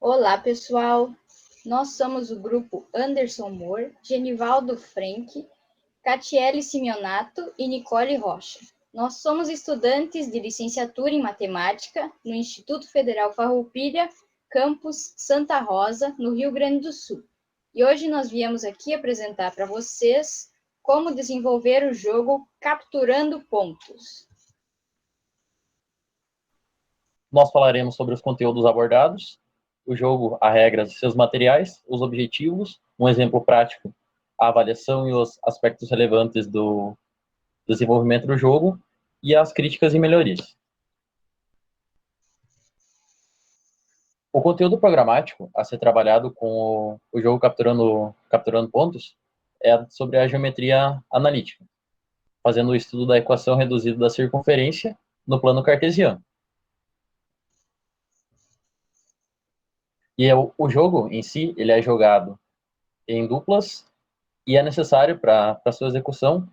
Olá, pessoal! Nós somos o grupo Anderson Moore, Genivaldo Frank, Catiele Simeonato e Nicole Rocha. Nós somos estudantes de licenciatura em Matemática no Instituto Federal Farroupilha, campus Santa Rosa, no Rio Grande do Sul. E hoje nós viemos aqui apresentar para vocês como desenvolver o jogo Capturando Pontos. Nós falaremos sobre os conteúdos abordados, o jogo, as regras e seus materiais, os objetivos, um exemplo prático, a avaliação e os aspectos relevantes do desenvolvimento do jogo e as críticas e melhorias. O conteúdo programático a ser trabalhado com o jogo capturando pontos é sobre a geometria analítica, fazendo o estudo da equação reduzida da circunferência no plano cartesiano. E o jogo em si, ele é jogado em duplas e é necessário para sua execução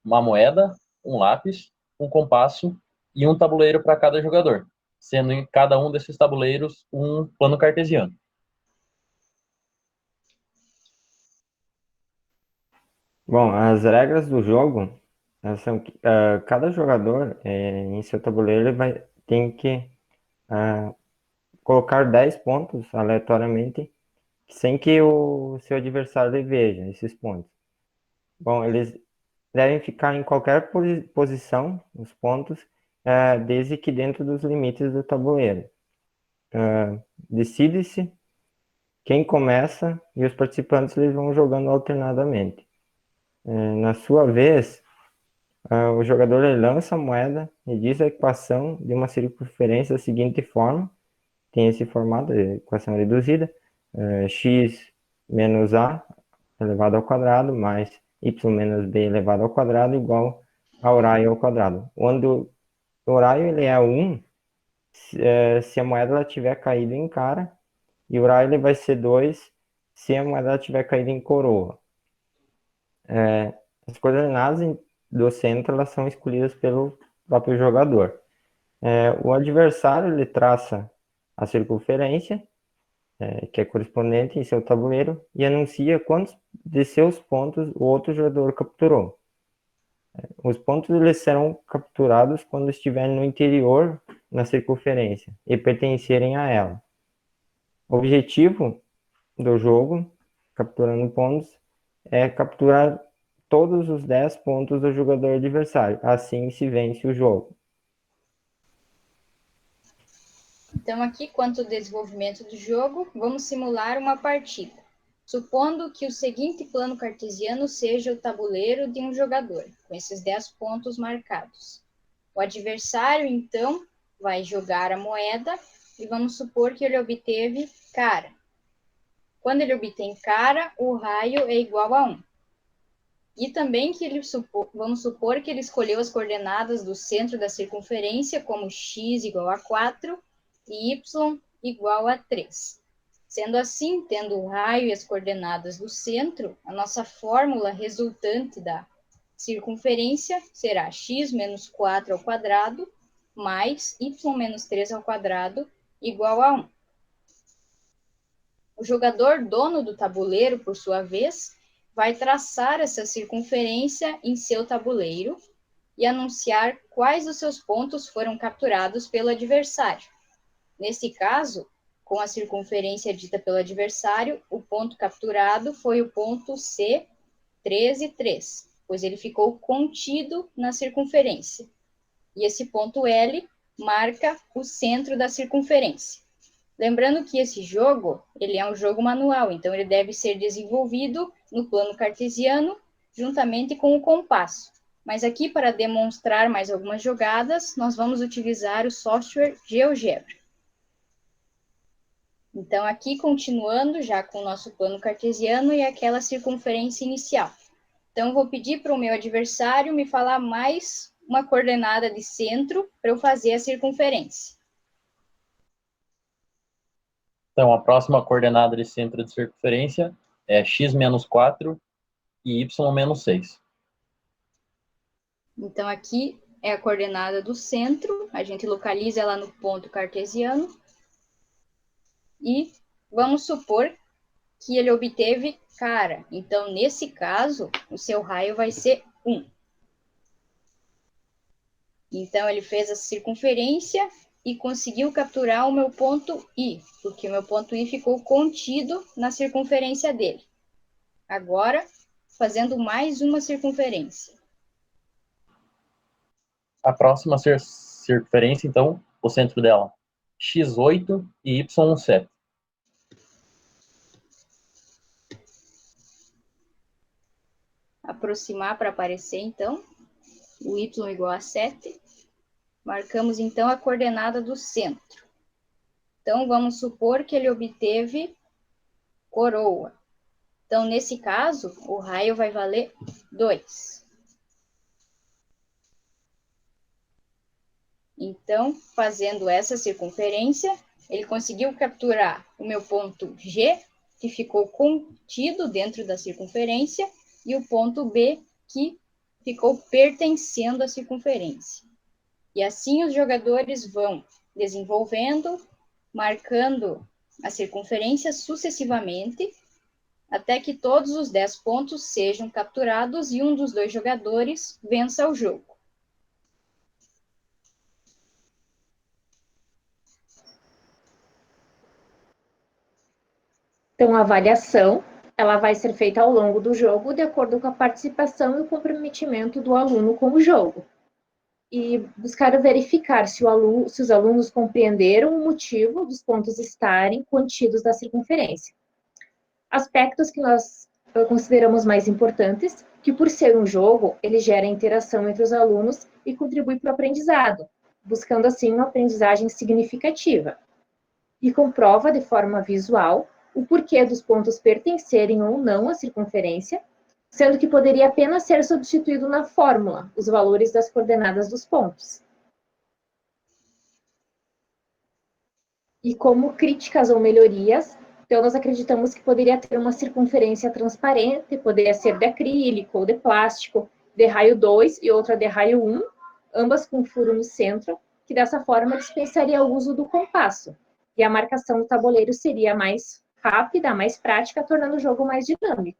uma moeda, um lápis, um compasso e um tabuleiro para cada jogador, sendo em cada um desses tabuleiros um plano cartesiano. Bom, as regras do jogo são que cada jogador em seu tabuleiro tem que colocar 10 pontos aleatoriamente sem que o seu adversário veja esses pontos. Bom, eles devem ficar em qualquer posição, os pontos, desde que dentro dos limites do tabuleiro. Decide-se quem começa e os participantes eles vão jogando alternadamente. Na sua vez, o jogador ele lança a moeda e diz a equação de uma circunferência da seguinte forma, tem esse formato, equação reduzida, x menos a elevado ao quadrado mais y menos b elevado ao quadrado igual ao raio ao quadrado. Onde o raio ele é 1, se a moeda ela tiver caído em cara, e o raio ele vai ser 2 se a moeda tiver caído em coroa. As coordenadas do centro elas são escolhidas pelo próprio jogador. O adversário ele traça a circunferência, que é correspondente em seu tabuleiro, e anuncia quantos de seus pontos o outro jogador capturou. Os pontos eles serão capturados quando estiverem no interior na circunferência e pertencerem a ela. O objetivo do jogo, capturando pontos, é capturar todos os 10 pontos do jogador adversário. Assim se vence o jogo. Então, aqui, quanto ao desenvolvimento do jogo, vamos simular uma partida, supondo que o seguinte plano cartesiano seja o tabuleiro de um jogador, com esses 10 pontos marcados. O adversário, então, vai jogar a moeda e vamos supor que ele obteve cara. Quando ele obtém cara, o raio é igual a 1. E também que vamos supor que ele escolheu as coordenadas do centro da circunferência como x igual a 4 e y igual a 3. Sendo assim, tendo o raio e as coordenadas do centro, a nossa fórmula resultante da circunferência será x menos 4 ao quadrado mais y menos 3 ao quadrado igual a 1. O jogador dono do tabuleiro, por sua vez, vai traçar essa circunferência em seu tabuleiro e anunciar quais dos seus pontos foram capturados pelo adversário. Nesse caso, com a circunferência dita pelo adversário, o ponto capturado foi o ponto C, 13, 3, pois ele ficou contido na circunferência. E esse ponto L marca o centro da circunferência. Lembrando que esse jogo, ele é um jogo manual, então ele deve ser desenvolvido no plano cartesiano, juntamente com o compasso. Mas aqui, para demonstrar mais algumas jogadas, nós vamos utilizar o software GeoGebra. Então, aqui, continuando já com o nosso plano cartesiano e aquela circunferência inicial. Então, vou pedir para o meu adversário me falar mais uma coordenada de centro para eu fazer a circunferência. Então, a próxima coordenada de centro de circunferência é x menos 4 e y menos 6. Então, aqui é a coordenada do centro, a gente localiza ela no ponto cartesiano e Vamos supor que ele obteve cara. Então, nesse caso, o seu raio vai ser 1. Então, ele fez a circunferência e conseguiu capturar o meu ponto I, porque o meu ponto I ficou contido na circunferência dele. Agora, fazendo mais uma circunferência. A próxima circunferência, então, o centro dela, x8 e y7. Aproximar para aparecer, então, o y igual a 7. Marcamos, então, a coordenada do centro. Então, vamos supor que ele obteve coroa. Então, nesse caso, o raio vai valer 2. Então, fazendo essa circunferência, ele conseguiu capturar o meu ponto G, que ficou contido dentro da circunferência, e o ponto B, que ficou pertencendo à circunferência. E assim os jogadores vão desenvolvendo, marcando a circunferência sucessivamente, até que todos os 10 pontos sejam capturados e um dos dois jogadores vença o jogo. Então, a avaliação ela vai ser feita ao longo do jogo, de acordo com a participação e o comprometimento do aluno com o jogo. E buscar verificar se os alunos compreenderam o motivo dos pontos estarem contidos na circunferência. Aspectos que nós consideramos mais importantes, que por ser um jogo, ele gera interação entre os alunos e contribui para o aprendizado, buscando assim uma aprendizagem significativa. E comprova de forma visual o porquê dos pontos pertencerem ou não à circunferência, sendo que poderia apenas ser substituído na fórmula os valores das coordenadas dos pontos. E como críticas ou melhorias, então nós acreditamos que poderia ter uma circunferência transparente, poderia ser de acrílico ou de plástico, de raio 2 e outra de raio 1, ambas com furo no centro, que dessa forma dispensaria o uso do compasso, e a marcação do tabuleiro seria mais rápida, mais prática, tornando o jogo mais dinâmico.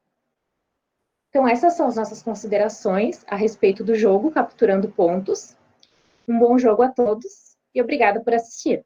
Então, essas são as nossas considerações a respeito do jogo Capturando Pontos. Um bom jogo a todos e obrigada por assistir.